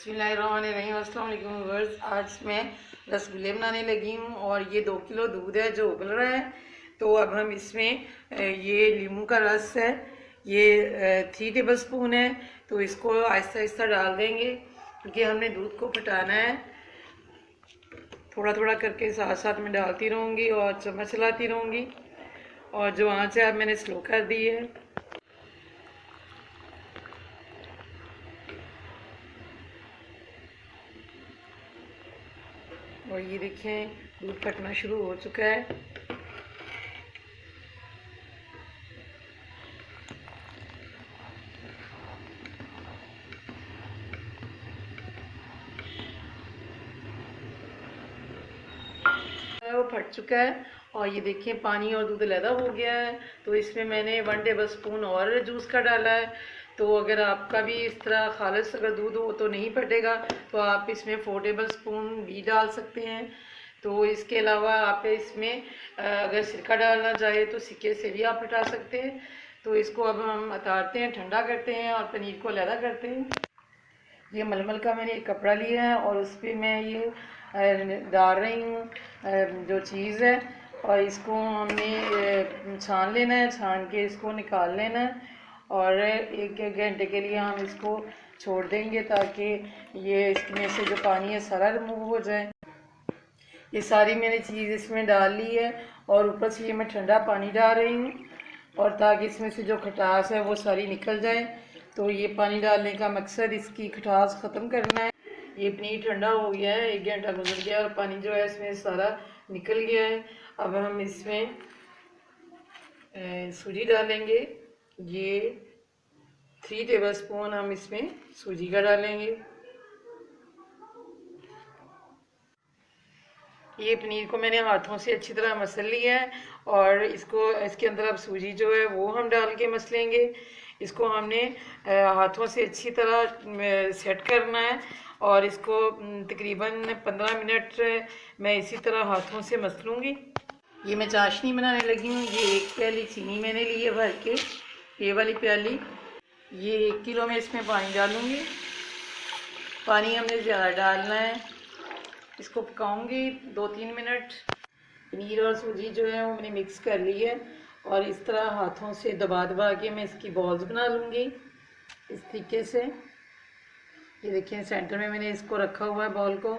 बिस्मिल्लाहिर्रहमानिर्रहीम। अस्सलाम वालेकुम व्यूअर्स। आज मैं रसगुल्ले बनाने लगी हूँ और ये 2 किलो दूध है जो उबल रहा है। तो अब हम इसमें ये नींबू का रस है, ये 3 टेबल स्पून है। तो इसको आहिस्ता आहिस्ता डाल देंगे क्योंकि हमने दूध को फटाना है। थोड़ा थोड़ा करके साथ साथ में डालती रहूँगी और चम्मच चलाती रहूँगी। और जो आँच है अब मैंने स्लो कर दी है। और ये देखें दूध फटना शुरू हो चुका है। वो फट चुका है और ये देखिए पानी और दूध अलग हो गया है। तो इसमें मैंने 1 टेबल स्पून और जूस का डाला है। तो अगर आपका भी इस तरह खालिस अगर दूध हो तो नहीं फटेगा तो आप इसमें 4 टेबल स्पून भी डाल सकते हैं। तो इसके अलावा आप इसमें अगर सिरका डालना चाहे तो सिक्के से भी आप हटा सकते हैं। तो इसको अब हम उतारते हैं, ठंडा करते हैं और पनीर को अलग करते हैं। ये मलमल का मैंने एक कपड़ा लिया है और उस पर मैं ये डाल रही हूँ जो चीज़ है। और इसको हमने छान लेना है, छान के इसको निकाल लेना है और 1 घंटे के लिए हम इसको छोड़ देंगे ताकि ये इसमें से जो पानी है सारा रिमूव हो जाए। ये सारी मैंने चीज़ इसमें डाल ली है और ऊपर से ये मैं ठंडा पानी डाल रही हूँ और ताकि इसमें से जो खटास है वो सारी निकल जाए। तो ये पानी डालने का मकसद इसकी खटास ख़त्म करना है। ये पनीर ठंडा हो गया है, 1 घंटा गुजर गया और पानी जो है इसमें सारा निकल गया है। अब हम इसमें सूजी डालेंगे। ये 3 टेबल स्पून हम इसमें सूजी का डालेंगे। ये पनीर को मैंने हाथों से अच्छी तरह मसल लिया है और इसको इसके अंदर अब सूजी जो है वो हम डाल के मसलेंगे। इसको हमने हाथों से अच्छी तरह सेट करना है और इसको तकरीबन 15 मिनट मैं इसी तरह हाथों से मसलूँगी। ये मैं चाशनी बनाने लगी हूँ। ये 1 प्याली चीनी मैंने ली है भर के, ये वाली प्याली। ये 1 किलो में इसमें पानी डालूँगी। पानी हमने ज़्यादा डालना है। इसको पकाऊंगी 2-3 मिनट। पनीर और सूजी जो है वो मैंने मिक्स कर ली है और इस तरह हाथों से दबा दबा के मैं इसकी बॉल्स बना लूँगी इस तरीके से। ये देखिए सेंटर में मैंने इसको रखा हुआ है बॉल को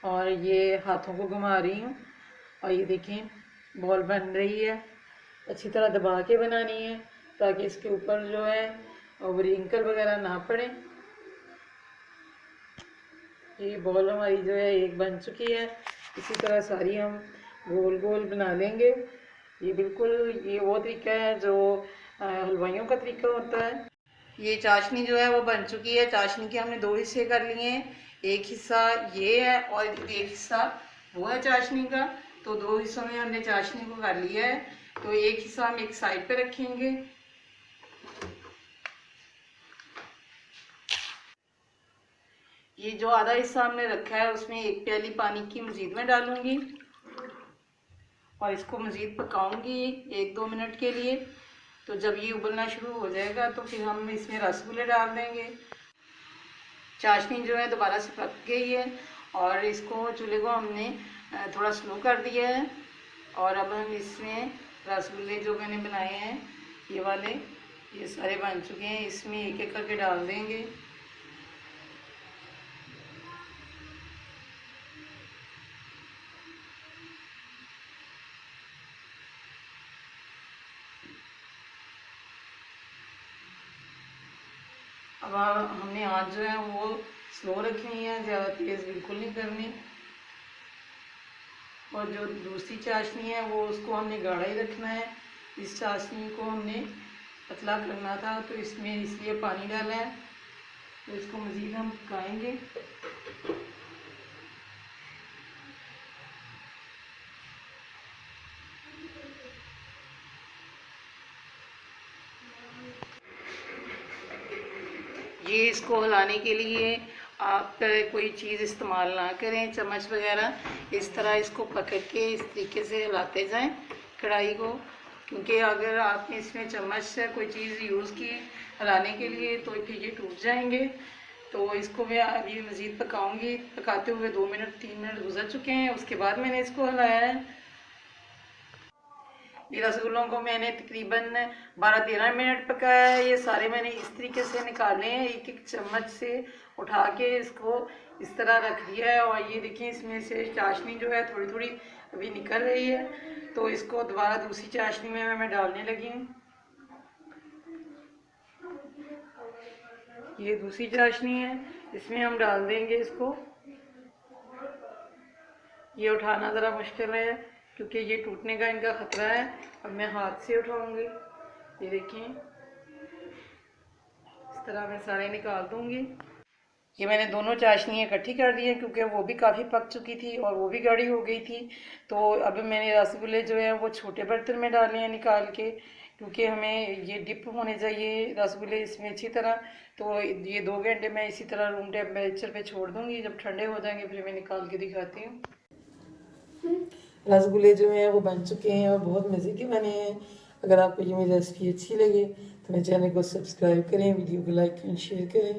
और ये हाथों को घुमा रही हूँ और ये देखें बॉल बन रही है। अच्छी तरह दबा के बनानी है ताकि इसके ऊपर जो है वो रिंकल वगैरह ना पड़े। ये बॉल हमारी जो है एक बन चुकी है। इसी तरह सारी हम गोल गोल बना लेंगे। ये बिल्कुल ये वो तरीका है जो हलवाइयों का तरीका होता है। ये चाशनी जो है वो बन चुकी है। चाशनी के हमने 2 हिस्से कर लिए हैं, एक हिस्सा ये है और एक हिस्सा वो है चाशनी का। तो 2 हिस्सों में हमने चाशनी को कर लिया है। तो एक हिस्सा हम एक साइड पे रखेंगे। ये जो आधा हिस्सा हमने रखा है उसमें 1 प्याली पानी की मज़ीद में डालूंगी और इसको मज़ीद पकाऊंगी 1-2 मिनट के लिए। तो जब ये उबलना शुरू हो जाएगा तो फिर हम इसमें रसगुल्ले डाल देंगे। चाशनी जो है दोबारा से पक गई है और इसको चूल्हे को हमने थोड़ा स्लो कर दिया है। और अब हम इसमें रसगुल्ले जो मैंने बनाए हैं ये वाले, ये सारे बन चुके हैं, इसमें एक एक करके डाल देंगे। अब हमने आँच जो है वो स्लो रखनी है, ज़्यादा तेज़ बिल्कुल नहीं करनी। और जो दूसरी चाशनी है वो उसको हमने गाढ़ा ही रखना है। इस चाशनी को हमने पतला करना था तो इसमें इसलिए पानी डाला है। तो इसको मज़ीद हम पकाएंगे। ये इसको हिलाने के लिए आप कोई चीज़ इस्तेमाल ना करें, चम्मच वगैरह। इस तरह इसको पकड़ के इस तरीके से हिलाते जाएं कढ़ाई को, क्योंकि अगर आपने इसमें चम्मच से कोई चीज़ यूज़ की हिलाने के लिए तो फिर ये टूट जाएंगे। तो इसको मैं अभी मज़ीद पकाऊंगी। पकाते हुए 2 मिनट 3 मिनट गुजर चुके हैं, उसके बाद मैंने इसको हिलाया है। ये रसगुल्लों को मैंने तकरीबन 12-13 मिनट पकाया है। ये सारे मैंने इस तरीके से निकाले हैं, एक एक चम्मच से उठा के इसको इस तरह रख दिया है। और ये देखिए इसमें से चाशनी जो है थोड़ी थोड़ी अभी निकल रही है, तो इसको दोबारा दूसरी चाशनी में मैं डालने लगी हूँ। ये दूसरी चाशनी है, इसमें हम डाल देंगे इसको। ये उठाना ज़रा मुश्किल है क्योंकि ये टूटने का इनका ख़तरा है। अब मैं हाथ से उठाऊंगी। ये देखिए इस तरह मैं सारे निकाल दूंगी। ये मैंने दोनों चाशनियाँ इकट्ठी कर दी हैं क्योंकि वो भी काफ़ी पक चुकी थी और वो भी गाढ़ी हो गई थी। तो अब मैंने रसगुल्ले जो है वो छोटे बर्तन में डाले हैं निकाल के, क्योंकि हमें ये डिप होने चाहिए रसगुल्ले इसमें अच्छी तरह। तो ये 2 घंटे मैं इसी तरह रूम टेम्परेचर पे छोड़ दूँगी। जब ठंडे हो जाएंगे फिर मैं निकाल के दिखाती हूँ। रसगुल्ले जो हैं वो बन चुके हैं और बहुत मज़े के बने हैं। अगर आपको ये मेरी रेसिपी अच्छी लगे तो मेरे चैनल को सब्सक्राइब करें, वीडियो को लाइक एंड शेयर करें।